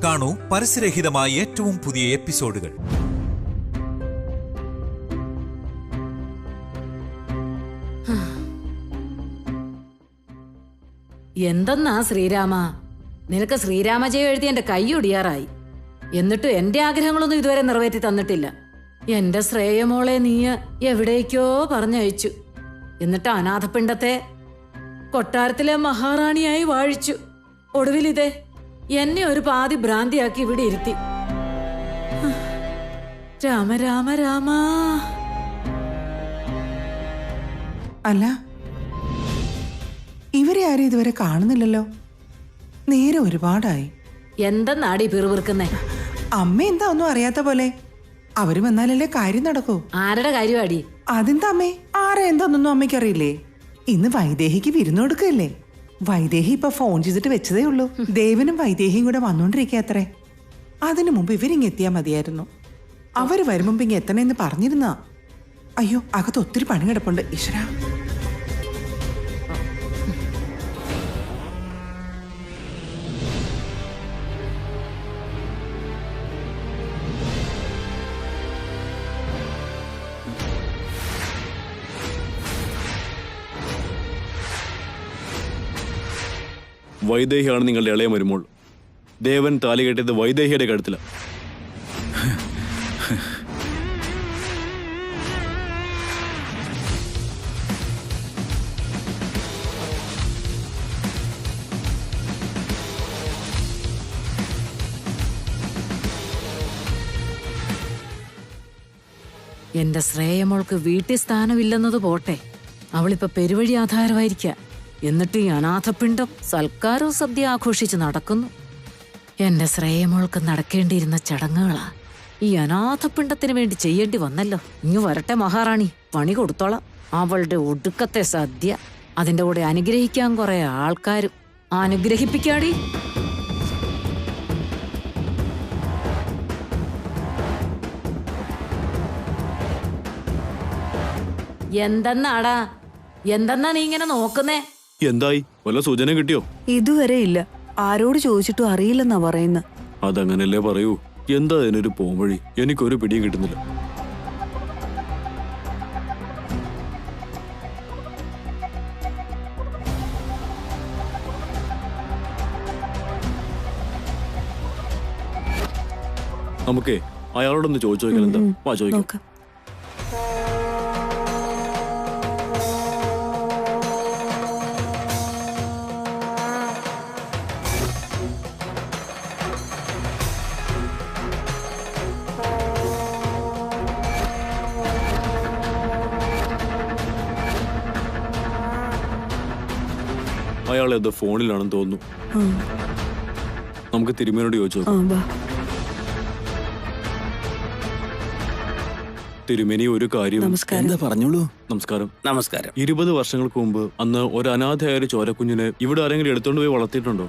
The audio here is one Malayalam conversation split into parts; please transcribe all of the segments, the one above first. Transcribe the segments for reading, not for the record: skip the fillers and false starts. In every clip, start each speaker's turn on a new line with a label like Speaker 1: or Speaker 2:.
Speaker 1: കാണൂ പരസ്യരഹിതമായ ഏറ്റവും പുതിയ എപ്പിസോഡുകൾ.
Speaker 2: എന്തെന്നാ ശ്രീരാമ, നിനക്ക് ശ്രീരാമജയം എഴുതി എന്റെ കൈ ഒടിയാറായി. എന്നിട്ടും എന്റെ ആഗ്രഹങ്ങളൊന്നും ഇതുവരെ നിറവേറ്റി തന്നിട്ടില്ല. എന്റെ ശ്രേയമോളെ നീ എവിടേക്കോ പറഞ്ഞയച്ചു. എന്നിട്ട് അനാഥപിണ്ഡത്തെ കൊട്ടാരത്തിലെ മഹാറാണിയായി വാഴിച്ചു. ഒടുവിലിതേ എന്നെ ഒരു പാതി ഭ്രാന്തിയാക്കി ഇവിടെ ഇരുത്തി. രാമ രാമ രാമ.
Speaker 3: അല്ല, ഇവരെ ആരും ഇതുവരെ കാണുന്നില്ലല്ലോ. നേരെ ഒരുപാടായി.
Speaker 2: എന്തെന്നാടി പിറുപിറുക്കുന്നേ?
Speaker 3: അമ്മ എന്താ ഒന്നും അറിയാത്ത പോലെ? അവര് വന്നാലല്ലേ കാര്യം നടക്കൂ.
Speaker 2: ആരുടെ കാര്യമാടി?
Speaker 3: അതെന്താ അമ്മേ, ആരാ എന്താന്നൊന്നും അമ്മയ്ക്കറിയില്ലേ? ഇന്ന് വൈദേഹിക്ക് വിരുന്ന് കൊടുക്കല്ലേ. വൈദേഹി ഇപ്പൊ ഫോൺ ചെയ്തിട്ട് വെച്ചതേ ഉള്ളൂ. ദേവനും വൈദേഹിയും കൂടെ വന്നോണ്ടിരിക്കത്രേ. അതിനു മുമ്പ് ഇവരിങ്ങെത്തിയാ മതിയായിരുന്നു. അവര് വരും മുമ്പ് ഇങ്ങ് എത്തണേന്ന് പറഞ്ഞിരുന്നാ. അയ്യോ, അകത്ത് ഒത്തിരി പണി കിടപ്പുണ്ട്. ഈശ്വരാ.
Speaker 4: വൈദേഹിയാണ് നിങ്ങളുടെ ഇളയ മരുമോൾ. ദേവൻ താലി കെട്ടിയത് വൈദേഹിയുടെ കഴുത്തില.
Speaker 2: എന്റെ ശ്രേയമോൾക്ക് വീട്ടിൽ സ്ഥാനമില്ലെന്നത് പോട്ടെ, അവളിപ്പോ പെരുവഴി ആധാരമായിരിക്ക. എന്നിട്ട് ഈ അനാഥപിണ്ഡം സൽക്കാരവും സദ്യ ആഘോഷിച്ച് നടക്കുന്നു. എന്റെ ശ്രേയമോൾക്ക് നടക്കേണ്ടിയിരുന്ന ചടങ്ങുകളാ ഈ അനാഥപിണ്ഡത്തിന് വേണ്ടി ചെയ്യേണ്ടി വന്നല്ലോ. ഇങ്ങ് വരട്ടെ മഹാറാണി, പണി കൊടുത്തോളാം. അവളുടെ ഒടുക്കത്തെ സദ്യ, അതിന്റെ കൂടെ അനുഗ്രഹിക്കാൻ കുറെ ആൾക്കാരും. അനുഗ്രഹിപ്പിക്കാടി. എന്തെന്നാ നീ ഇങ്ങനെ നോക്കുന്നേ?
Speaker 4: എന്തായി, വല്ല സൂചന കിട്ടിയോ?
Speaker 5: ഇതുവരെ ഇല്ല. ആരോട് ചോദിച്ചിട്ടും അറിയില്ലെന്നാ പറയുന്നത്.
Speaker 4: അതങ്ങനല്ലേ പറയൂ. എന്താ അതിനൊരു പോംവഴി? എനിക്കൊരു പിടിയും കിട്ടുന്നില്ല. നമുക്കേ അയാളോടൊന്ന് ചോദിച്ചു നോക്കാൻ. എന്താ? വാ ചോദിക്കാം. അയാളത് ഫോണിലാണെന്ന് തോന്നുന്നു. നമുക്ക് തിരുമേനോട് ചോദിച്ചു. തിരുമേനി, ഒരു കാര്യം.
Speaker 6: എന്താ പറഞ്ഞോളൂ.
Speaker 4: നമസ്കാരം.
Speaker 6: നമസ്കാരം.
Speaker 4: 20 വർഷങ്ങൾക്ക് മുമ്പ് അന്ന് ഒരു അനാഥയായ ഒരു ചോരക്കുഞ്ഞിനെ ഇവിടെ ആരെങ്കിലും എടുത്തോണ്ട് പോയി വളർത്തിയിട്ടുണ്ടോ?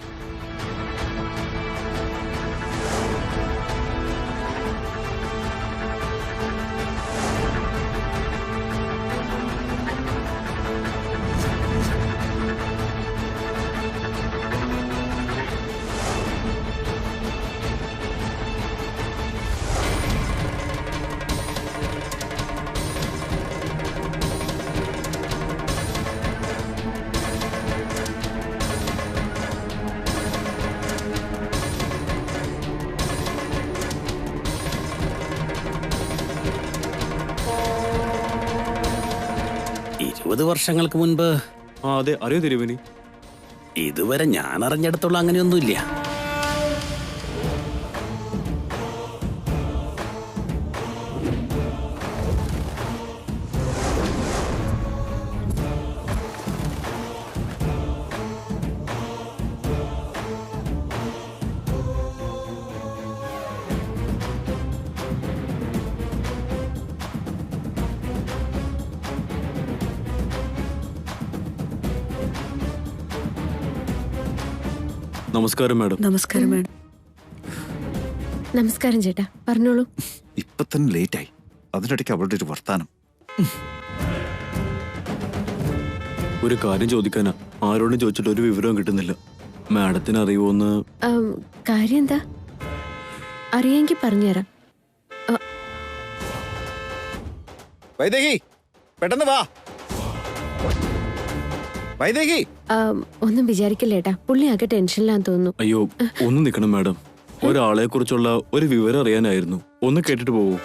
Speaker 6: വർഷങ്ങൾക്ക് മുൻപ്.
Speaker 4: അതെ, അറിയോ തിരുമേനി.
Speaker 6: ഇതുവരെ ഞാൻ അറിഞ്ഞിടത്തോളം അങ്ങനെയൊന്നുമില്ല.
Speaker 4: നമസ്കാരം മാഡം.
Speaker 5: നമസ്കാരം മാഡം.
Speaker 7: നമസ്കാരം ചേട്ടാ, പറഞ്ഞോളൂ.
Speaker 8: ഇപ്പൊ തന്നെ ലേറ്റായി. അതിനിടയ്ക്ക് അവളുടെ ഒരു വർത്താനം.
Speaker 4: ഒരു കാര്യം ചോദിക്കാനാ. ആരോടും ചോദിച്ചിട്ട് ഒരു വിവരവും കിട്ടുന്നില്ല. മാഡത്തിന് അറിയുമോന്ന്?
Speaker 7: കാര്യം എന്താ? അറിയാമെങ്കിൽ പറഞ്ഞുതരാം.
Speaker 8: വൈദേഹി പെട്ടെന്ന് വാ. വൈദേഹി
Speaker 7: ഒന്നും വിചാരിക്കില്ലേട്ടാ, പുള്ളി ആകെ ടെൻഷനിലാന്ന് തോന്നുന്നു.
Speaker 4: അയ്യോ ഒന്ന് നിൽക്കണം മാഡം, ഒരാളെ കുറിച്ചുള്ള ഒരു വിവരം അറിയാനായിരുന്നു. ഒന്ന് കേട്ടിട്ട് പോകൂ.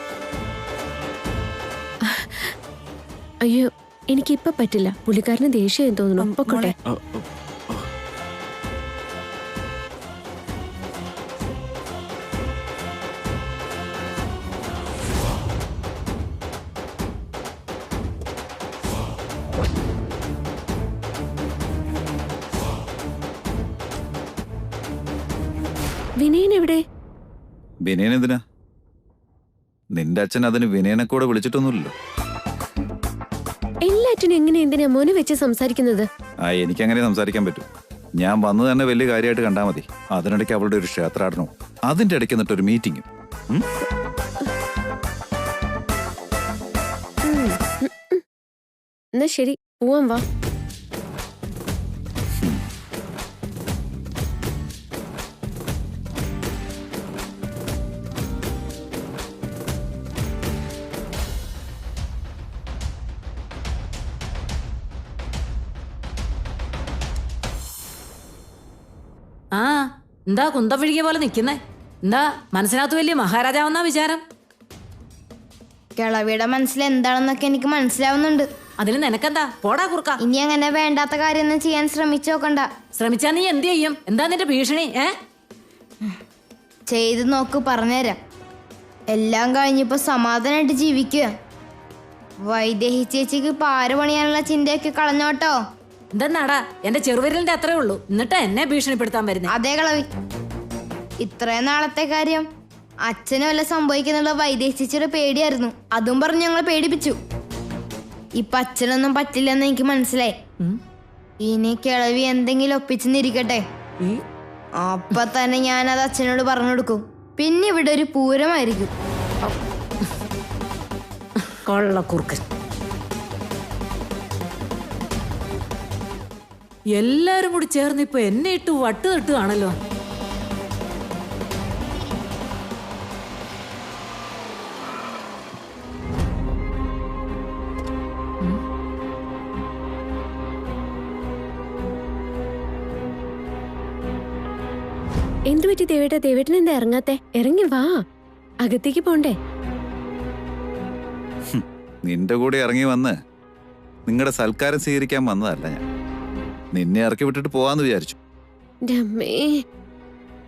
Speaker 7: അയ്യോ എനിക്കിപ്പൊ പറ്റില്ല, പുള്ളിക്കാരന് ദേഷ്യം തോന്നുന്നു. പൊക്കോട്ടെ. വിനയൻ എവിടെ?
Speaker 8: വിനയൻ എന്തിനാ? നിന്റെ അച്ഛൻ അതിന് വിനയനെ കൂടെ വിളിച്ചിട്ടൊന്നുമില്ലല്ലോ.
Speaker 7: എല്ലാറ്റിനും എങ്ങനെ എന്തിനാ മോനെ വെച്ച് സംസാരിക്കുന്നത്?
Speaker 8: എനിക്കങ്ങനെ സംസാരിക്കാൻ പറ്റും. ഞാൻ വന്നത് തന്നെ വലിയ കാര്യമായിട്ട് കണ്ടാ മതി. അതിനിടയ്ക്ക് അവളുടെ ഒരു ക്ഷേത്രാടനവും അതിന്റെ ഇടയ്ക്ക് എന്നിട്ടൊരു മീറ്റിങ്ങും.
Speaker 7: എന്നാ ശരി, പോവാൻ വാ.
Speaker 2: ആ എന്താ കുന്തം വിഴുകിയ പോലെ നിൽക്കുന്നേ? എന്താ മനസ്സിനകത്ത് വലിയ മഹാരാജാവെന്നാ വിചാരം?
Speaker 9: കിളവിയുടെ മനസ്സിൽ എന്താണെന്നൊക്കെ എനിക്ക് മനസ്സിലാവുന്നുണ്ട്.
Speaker 2: അതിന് നിനക്കെന്താ? പോടാ കുറുക്ക.
Speaker 9: ഇനി അങ്ങനെ വേണ്ടാത്ത കാര്യമൊന്നും ചെയ്യാൻ ശ്രമിച്ചു നോക്കണ്ട.
Speaker 2: ശ്രമിച്ചാ നീ എന്ത് ചെയ്യും? എന്താ നിന്റെ ഭീഷണി?
Speaker 9: ചെയ്ത് നോക്ക്, പറഞ്ഞുതരാം. എല്ലാം കഴിഞ്ഞിപ്പോ സമാധാനമായിട്ട് ജീവിക്കുക. വൈദേഹി ചേച്ചിക്ക് പാര പണിയാനുള്ള ചിന്തയൊക്കെ കളഞ്ഞോട്ടോ.
Speaker 2: എന്തെന്നാടാ എന്റെ ചെറുവിരലിന്റെ അത്രേ ഉള്ളൂ, എന്നിട്ട് എന്നെ ഭീഷണിപ്പെടുത്താൻ വരുന്നേ?
Speaker 9: അതേ കിളവി, ഇത്രയും നാളത്തെ കാര്യം അച്ഛനും വല്ല സംഭവിക്കുന്നുള്ള വൈദേഹി ചേച്ചിയുടെ പേടിയായിരുന്നു. അതും പറഞ്ഞ് ഞങ്ങളെ പേടിപ്പിച്ചു. ഇപ്പൊ അച്ഛനൊന്നും പറ്റില്ലെന്ന് എനിക്ക് മനസ്സിലായി. ഇനി കിളവി എന്തെങ്കിലും ഒപ്പിച്ചെന്നിരിക്കട്ടെ, അപ്പൊ തന്നെ ഞാനത് അച്ഛനോട് പറഞ്ഞു കൊടുക്കും. പിന്നെ ഇവിടെ ഒരു പൂരമായിരിക്കും.
Speaker 2: കൊള്ളക്കുറുക്കൻ. എല്ലാരും കൂടി ചേർന്ന് ഇപ്പൊ എന്നെ ഇട്ട് വട്ട് തട്ടുകയാണല്ലോ.
Speaker 7: എന്തു പറ്റി ദേവേട്ട? ദേവേട്ടൻ എന്താ ഇറങ്ങാത്തെ? ഇറങ്ങി വാ, അകത്തേക്ക് പോണ്ടേ?
Speaker 8: നിന്റെ കൂടെ ഇറങ്ങി വന്ന് നിങ്ങളുടെ സൽക്കാരം സ്വീകരിക്കാൻ വന്നതല്ല ഞാൻ. നിന്നെ ഇറക്കി വിട്ടിട്ട് പോവാന്ന് വിചാരിച്ചു.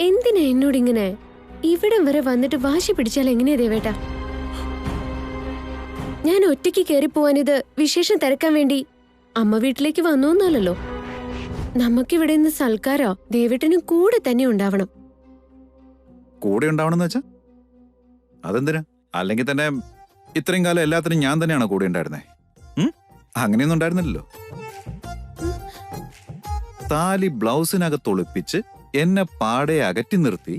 Speaker 7: എന്തിനാ എന്നോടിങ്ങനെ? ഇവിടം വരെ വന്നിട്ട് വാശി പിടിച്ചാൽ എങ്ങനെയാ ദേവേട്ട? ഞാൻ ഒറ്റയ്ക്ക് കയറി പോവാൻ ഇത് വിശേഷം തിരക്കാൻ വേണ്ടി അമ്മ വീട്ടിലേക്ക് വന്നു എന്നല്ലോ. നമുക്കിവിടെ നിന്ന് സൽക്കാരോ ദേവേട്ടനും കൂടെ തന്നെ ഉണ്ടാവണം.
Speaker 8: കൂടെ ഉണ്ടാവണമെന്ന് വെച്ചാ അതെന്തിനാ? അല്ലെങ്കിൽ തന്നെ ഇത്രയും കാലം എല്ലാത്തിനും ഞാൻ തന്നെയാണോ കൂടെ ഉണ്ടായിരുന്നേ? അങ്ങനെയൊന്നും ഉണ്ടായിരുന്നില്ലല്ലോ. താലി ബ്ലൗസിനകത്ത് ഒളിപ്പിച്ച് എന്നെ പാടെ അകറ്റി നിർത്തി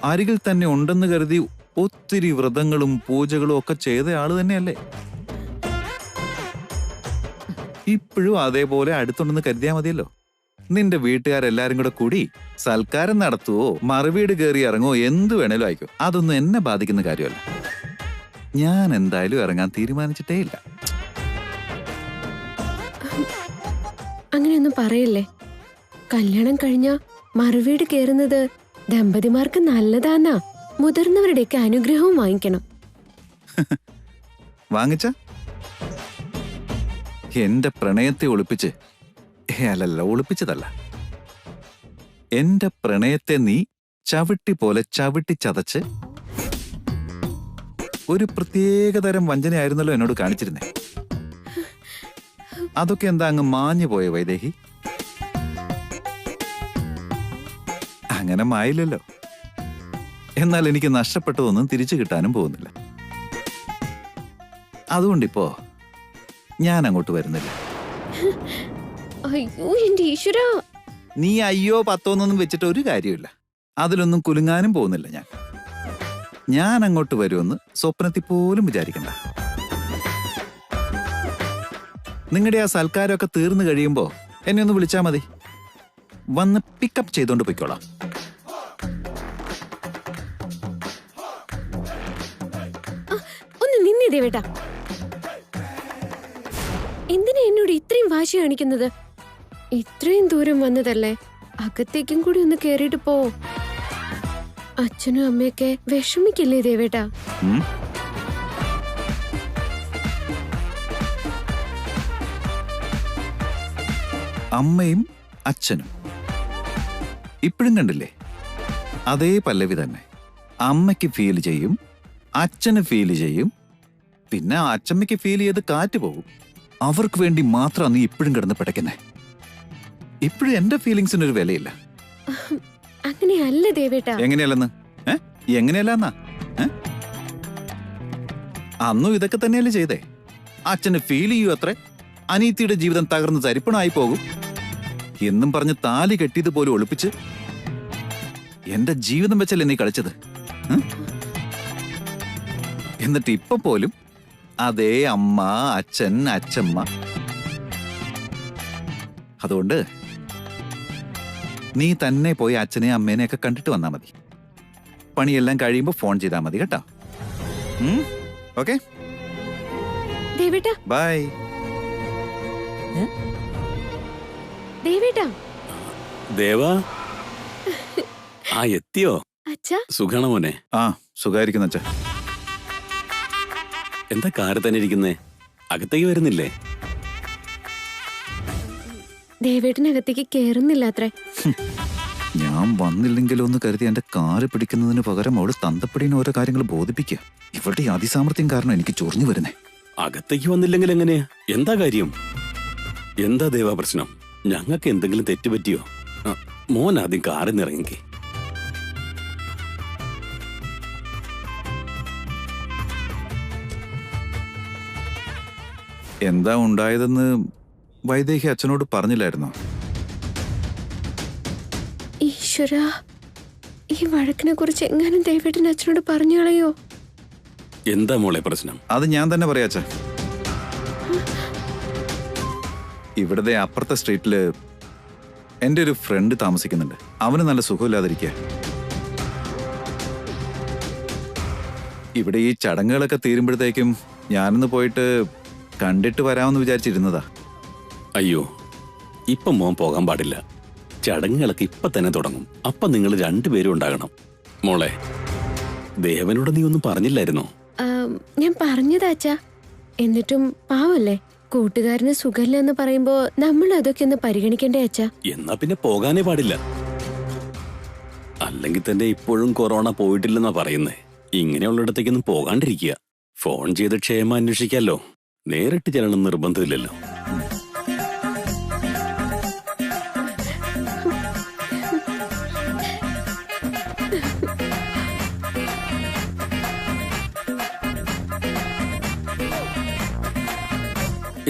Speaker 8: അരികിൽ തന്നെ ഉണ്ടെന്ന് കരുതി ഒത്തിരി വ്രതങ്ങളും പൂജകളും ഒക്കെ ചെയ്ത ആള് തന്നെയല്ലേ? ഇപ്പോഴും അതേപോലെ അടുത്തുണ്ടെന്ന് കരുതിയാ മതിയല്ലോ. നിന്റെ വീട്ടുകാരെല്ലാരും കൂടെ കൂടി സൽക്കാരം നടത്തുവോ മറുവീട് കയറി ഇറങ്ങോ എന്ത് വേണേലും ആയിക്കോ, അതൊന്നും എന്നെ ബാധിക്കുന്ന കാര്യമല്ല. ഞാൻ എന്തായാലും ഇറങ്ങാൻ തീരുമാനിച്ചിട്ടേ ഇല്ല.
Speaker 7: അങ്ങനെയൊന്നും പറയല്ലേ. കല്യാണം കഴിഞ്ഞ മറുവീട് കയറുന്നത് ദമ്പതിമാർക്ക് നല്ലതാന്നാ മുതിർന്നവരുടെയൊക്കെ അനുഗ്രഹവും വാങ്ങിക്കണം.
Speaker 8: വാങ്ങിച്ച എന്റെ പ്രണയത്തെ ഒളിപ്പിച്ച്, അല്ലല്ല ഒളിപ്പിച്ചതല്ല, എന്റെ പ്രണയത്തെ നീ ചവിട്ടി പോലെ ചവിട്ടി ചതച്ച് ഒരു പ്രത്യേകതരം വഞ്ചനയായിരുന്നല്ലോ എന്നോട് കാണിച്ചിരുന്നേ. അതൊക്കെ എന്താ അങ്ങ് മാഞ്ഞു പോയ വൈദേഹി? അങ്ങനെ മായില്ലല്ലോ. എന്നാൽ എനിക്ക് നഷ്ടപ്പെട്ടതൊന്നും തിരിച്ചു കിട്ടാനും പോകുന്നില്ല. അതുകൊണ്ടിപ്പോ ഞാൻ അങ്ങോട്ട് വരുന്നില്ല.
Speaker 7: അയ്യോ എന്റെ ഈശ്വരാ.
Speaker 8: നീ അയ്യോ പത്തോന്നൊന്നും വെച്ചിട്ട് ഒരു കാര്യമില്ല. അതിലൊന്നും കുലുങ്ങാനും പോകുന്നില്ല ഞാൻ. ഞാൻ അങ്ങോട്ട് വരുമെന്ന് സ്വപ്നത്തിൽ പോലും വിചാരിക്കണ്ട. നിങ്ങളുടെ ആ സൽക്കാരമൊക്കെ തീർന്നു കഴിയുമ്പോ എന്നെ ഒന്ന് വിളിച്ചാ മതി. വന്ന് പിക്കപ്പ് ചെയ്തോണ്ട് പോയിക്കോളാം.
Speaker 7: ദേവേട്ടാ. എന്തിനാ എന്നോട് ഇത്രയും വാശി കാണിക്കുന്നത്? ഇത്രയും ദൂരം വന്നതല്ലേ, അകത്തേക്കും കൂടി ഒന്ന് കേറിയിട്ട് പോ. അച്ഛനും അമ്മയൊക്കെ വിഷമിക്കില്ലേ ദേവേട്ടാ?
Speaker 8: അമ്മയും അച്ഛനും ഇപ്പോഴും കണ്ടില്ലേ? അതേ പല്ലവി തന്നെ. അമ്മയ്ക്ക് ഫീൽ ചെയ്യും, അച്ഛന് ഫീൽ ചെയ്യും, പിന്നെ അച്ഛമ്മയ്ക്ക് ഫീൽ ചെയ്ത് കാറ്റ് പോകും. അവർക്ക് വേണ്ടി മാത്രമാണ് നീ ഇപ്പോഴും കിടന്ന് പിടയ്ക്കുന്നേ. ഇപ്പോഴും എന്റെ ഫീലിങ്സിനൊരു വിലയില്ല.
Speaker 7: അങ്ങനെയല്ല ദേവേട്ടാ.
Speaker 8: എങ്ങനെയല്ലെന്ന്? എങ്ങനെയല്ലെന്നാ? അന്നും ഇതൊക്കെ തന്നെയല്ലേ ചെയ്തേ? അച്ഛന് ഫീൽ ചെയ്യൂ അത്രേ, അനീത്തിയുടെ ജീവിതം തകർന്ന് തരിപ്പണായി പോകും എന്നും പറഞ്ഞ് താലി കെട്ടിയത് പോലും ഒളിപ്പിച്ച് എന്റെ ജീവിതം വെച്ചല്ലേ നീ കളിച്ചത്. എന്നിട്ട് ഇപ്പൊ പോലും അതേ അമ്മ, അച്ഛൻ, അച്ഛമ്മ. അതുകൊണ്ട് നീ തന്നെ പോയി അച്ഛനെ അമ്മേനെ ഒക്കെ കണ്ടിട്ട് വന്നാ മതി. പണിയെല്ലാം കഴിയുമ്പോ ഫോൺ ചെയ്താ മതി കേട്ടോ. Okay, by.
Speaker 7: ദേവേട്ടാ.
Speaker 6: ദേവാ, എത്തിയോ? സുഖാണോ മോനെ?
Speaker 8: സുഖായിരിക്കുന്നു അച്ഛാ.
Speaker 6: എന്താ കാറ് തന്നെ ഇരിക്കുന്നേ? അകത്തേക്ക് വരുന്നില്ലേ?
Speaker 7: ദേവേട്ടനകത്തേക്ക് കേറുന്നില്ല അത്രേ.
Speaker 8: ഞാൻ വന്നില്ലെങ്കിലോ എന്ന് കരുതി എന്റെ കാറ് പിടിക്കുന്നതിന് പകരം അവള് തന്തപ്പടിന് ഓരോ കാര്യങ്ങൾ ബോധിപ്പിക്കുക. ഇവളുടെ അതിസാമർത്ഥ്യം കാരണം എനിക്ക് ചൊറിഞ്ഞു വരുന്നേ.
Speaker 6: അകത്തേക്ക് വന്നില്ലെങ്കിൽ എങ്ങനെയാ? എന്താ കാര്യം? എന്താ ദേവാ പ്രശ്നം? ഞങ്ങൾക്ക് എന്തെങ്കിലും തെറ്റുപറ്റിയോ? മോൻ ആദ്യം കാറിൽ നിന്ന് ഇറങ്ങിക്കേ.
Speaker 8: എന്താ ഉണ്ടായതെന്ന് വൈദേഹി അച്ഛനോട് പറഞ്ഞില്ലായിരുന്നോ?
Speaker 7: ഈശ്വര, ഈ വഴക്കിനെ കുറിച്ച് എങ്ങാനും ദേവേട്ടൻ അച്ഛനോട് പറഞ്ഞു കളയോ?
Speaker 6: എന്താ മോളെ പ്രശ്നം?
Speaker 8: അത് ഞാൻ തന്നെ പറയാച്ച. ഇവിടുത്തെ അപ്പുറത്തെ സ്ട്രീറ്റില് എന്റെ ഒരു ഫ്രണ്ട് താമസിക്കുന്നുണ്ട്. അവന് നല്ല സുഖമില്ലാതിരിക്കുക. ഇവിടെ ഈ ചടങ്ങുകളൊക്കെ തീരുമ്പോഴത്തേക്കും ഞാനൊന്ന് പോയിട്ട് കണ്ടിട്ട് വരാമെന്ന് വിചാരിച്ചിരുന്നതാ.
Speaker 6: അയ്യോ, ഇപ്പൊ മോൻ പോകാൻ പാടില്ല. ചടങ്ങുകളൊക്കെ ഇപ്പൊ തന്നെ തുടങ്ങും. അപ്പൊ നിങ്ങൾ രണ്ടുപേരും ഉണ്ടാകണം. മോളെ, ദേവനോട് നീ ഒന്നും പറഞ്ഞില്ലായിരുന്നോ?
Speaker 7: ഞാൻ പറഞ്ഞതാച്ചാ. എന്നിട്ടും പാവല്ലേ, കൂട്ടുകാരന് സുഖമില്ല എന്ന് പറയുമ്പോ നമ്മൾ അതൊക്കെ ഒന്ന് പരിഗണിക്കണ്ടേ അച്ഛാ?
Speaker 6: എന്നാ പിന്നെ പോകാനേ പാടില്ല. അല്ലെങ്കിൽ തന്നെ ഇപ്പോഴും കൊറോണ പോയിട്ടില്ലെന്നാ പറയുന്നേ. ഇങ്ങനെയുള്ളിടത്തേക്കൊന്നും പോകാണ്ടിരിക്കുക. ഫോൺ ചെയ്ത് ക്ഷേമം അന്വേഷിക്കാലോ. നേരിട്ട് ചെല്ലണം നിർബന്ധമില്ലല്ലോ.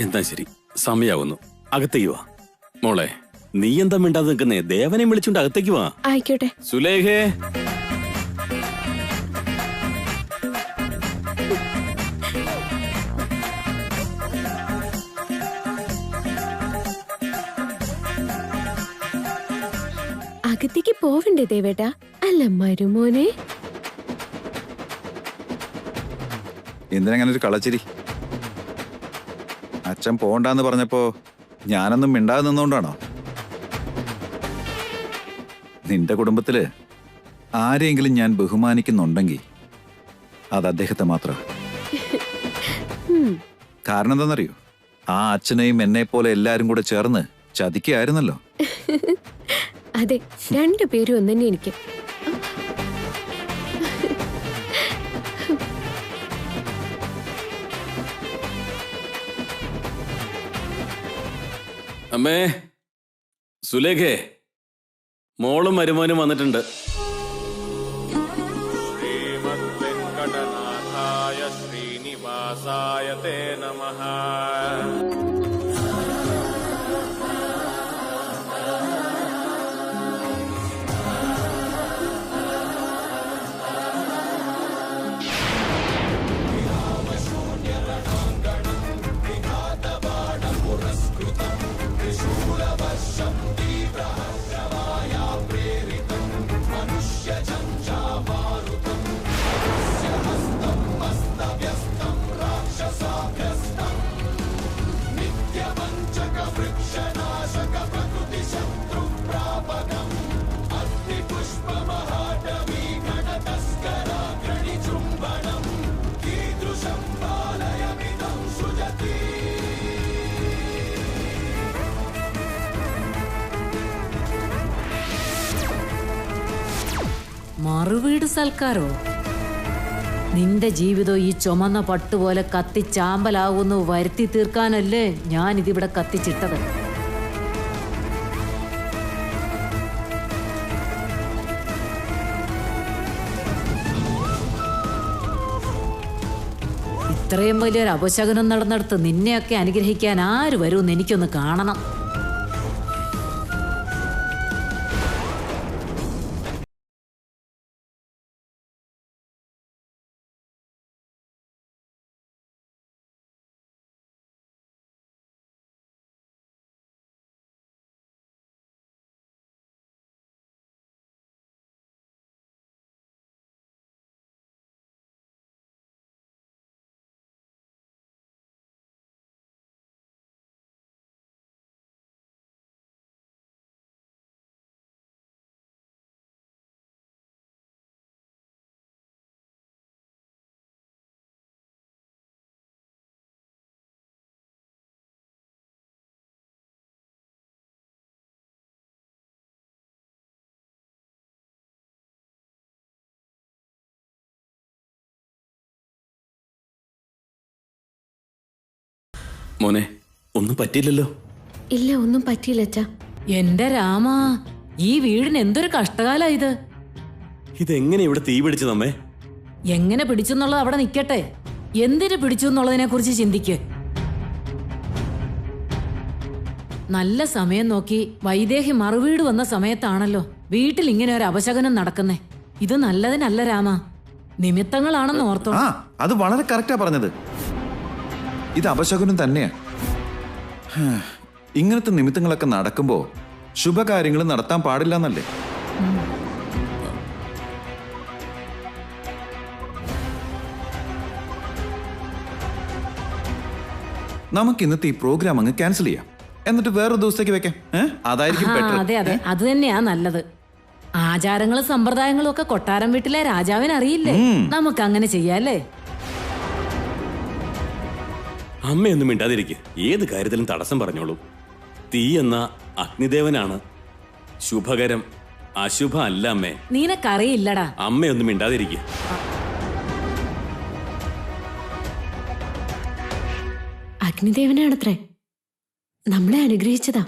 Speaker 6: എന്താ ശരി, സമയാവുന്നു. അകത്തേക്ക് വാ. മോളെ, നീ എന്താ മിണ്ടാതെ നിൽക്കുന്നേ? ദേവനെ വിളിച്ചുകൊണ്ട് അകത്തേക്ക് വാ.
Speaker 7: ആയിക്കോട്ടെ.
Speaker 6: സുലേഖേ,
Speaker 7: അകത്തേക്ക് പോവണ്ടേ ദേവേട്ടാ? അല്ല മരുമോനെ.
Speaker 8: എന്തിനങ്ങനെ ഒരു കളച്ചിരി? അച്ഛൻ പോണ്ടാന്ന് പറഞ്ഞപ്പോ ഞാനൊന്നും മിണ്ടാതെ നിന്നോണ്ടാണോ? നിന്റെ കുടുംബത്തില് ആരെയെങ്കിലും ഞാൻ ബഹുമാനിക്കുന്നുണ്ടെങ്കിൽ അത് അദ്ദേഹത്തെ മാത്രം. കാരണം എന്താണെന്നറിയോ? ആ അച്ഛനെയും എന്നെ പോലെ എല്ലാരും കൂടെ ചേർന്ന് ചതിക്കായിരുന്നല്ലോ.
Speaker 7: അതെ, രണ്ടുപേരും ഒന്നെ എനിക്ക്.
Speaker 6: അമ്മേ, സുലേഖേ, മോളും മരുമോനും വന്നിട്ടുണ്ട്.
Speaker 10: ശ്രീമദ് വെങ്കടനാഥായ ശ്രീനിവാസായ തേ നമഃ.
Speaker 2: മറുവീട് സൽക്കാരോ? നിന്റെ ജീവിതം ഈ ചുമന്ന പട്ടുപോലെ കത്തിച്ചാമ്പലാവുന്നു വരുത്തി തീർക്കാനല്ലേ ഞാൻ ഇതിവിടെ കത്തിച്ചിട്ടത്. ഇത്രയും വലിയൊരു അപശകനം നടന്നെടുത്ത് നിന്നെയൊക്കെ അനുഗ്രഹിക്കാൻ ആര് വരുമെന്ന് എനിക്കൊന്ന് കാണണം.
Speaker 6: മോനെ, ഒന്നും പറ്റിയില്ലല്ലോ?
Speaker 7: ഇല്ല, ഒന്നും പറ്റിയില്ല അച്ഛാ.
Speaker 2: എന്റെ രാമ, ഈ വീടിന് എന്തൊരു കഷ്ടകാല ഇത്.
Speaker 6: ഇതെങ്ങനെ ഇവിടെ തീ പിടിച്ചതമ്മേ?
Speaker 2: എങ്ങനെ പിടിച്ചെന്നുള്ളത് അവിടെ നിൽക്കട്ടെ, എന്തിനു പിടിച്ചു എന്നുള്ളതിനെ കുറിച്ച് ചിന്തിക്ക്. നല്ല സമയം നോക്കി വൈദേഹി മറുവീട് വന്ന സമയത്താണല്ലോ വീട്ടിൽ ഇങ്ങനെ ഒരു അപശകനം നടക്കുന്നേ. ഇത് നല്ലതിനല്ല രാമ, നിമിത്തങ്ങളാണെന്ന് ഓർത്തോ.
Speaker 8: അത് വളരെ കറക്റ്റാ പറഞ്ഞത്. ഇത് അപശകുനം തന്നെയാ. ഇങ്ങനത്തെ നിമിത്തങ്ങളൊക്കെ നടക്കുമ്പോ ശുഭകാര്യങ്ങൾ നടത്താൻ പാടില്ല എന്നല്ലേ? നമുക്ക് ഇന്നത്തെ ഈ പ്രോഗ്രാം അങ്ങ് ക്യാൻസൽ ചെയ്യാം, എന്നിട്ട് വേറൊരു ദിവസത്തേക്ക് വെക്കാം. അതായിരിക്കും better.
Speaker 2: അതെ അതെ, അത് തന്നെയാ നല്ലത്. ആചാരങ്ങളും സമ്പ്രദായങ്ങളും ഒക്കെ കൊട്ടാരം വീട്ടിലെ രാജാവിന് അറിയില്ലേ? നമുക്ക് അങ്ങനെ ചെയ്യാല്ലേ?
Speaker 6: അമ്മയൊന്നും മിണ്ടാതിരിക്കുക. ഏത് കാര്യത്തിലും തടസ്സം പറഞ്ഞോളൂ. തീ എന്ന അഗ്നിദേവനാണ്. ശുഭകരം, അശുഭ അല്ല അമ്മേ.
Speaker 2: നിനക്കറിയില്ലടാ.
Speaker 6: അമ്മയൊന്നും മിണ്ടാതിരിക്കുക.
Speaker 7: അഗ്നിദേവനാണത്രേ നമ്മളെ അനുഗ്രഹിച്ചതാ.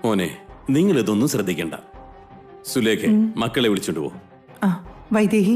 Speaker 6: മോനെ, നിങ്ങൾ ഇതൊന്നും ശ്രദ്ധിക്കണ്ട. സുലേഖ, മക്കളെ വിളിച്ചോണ്ട് പോ.
Speaker 3: വൈദേഹി,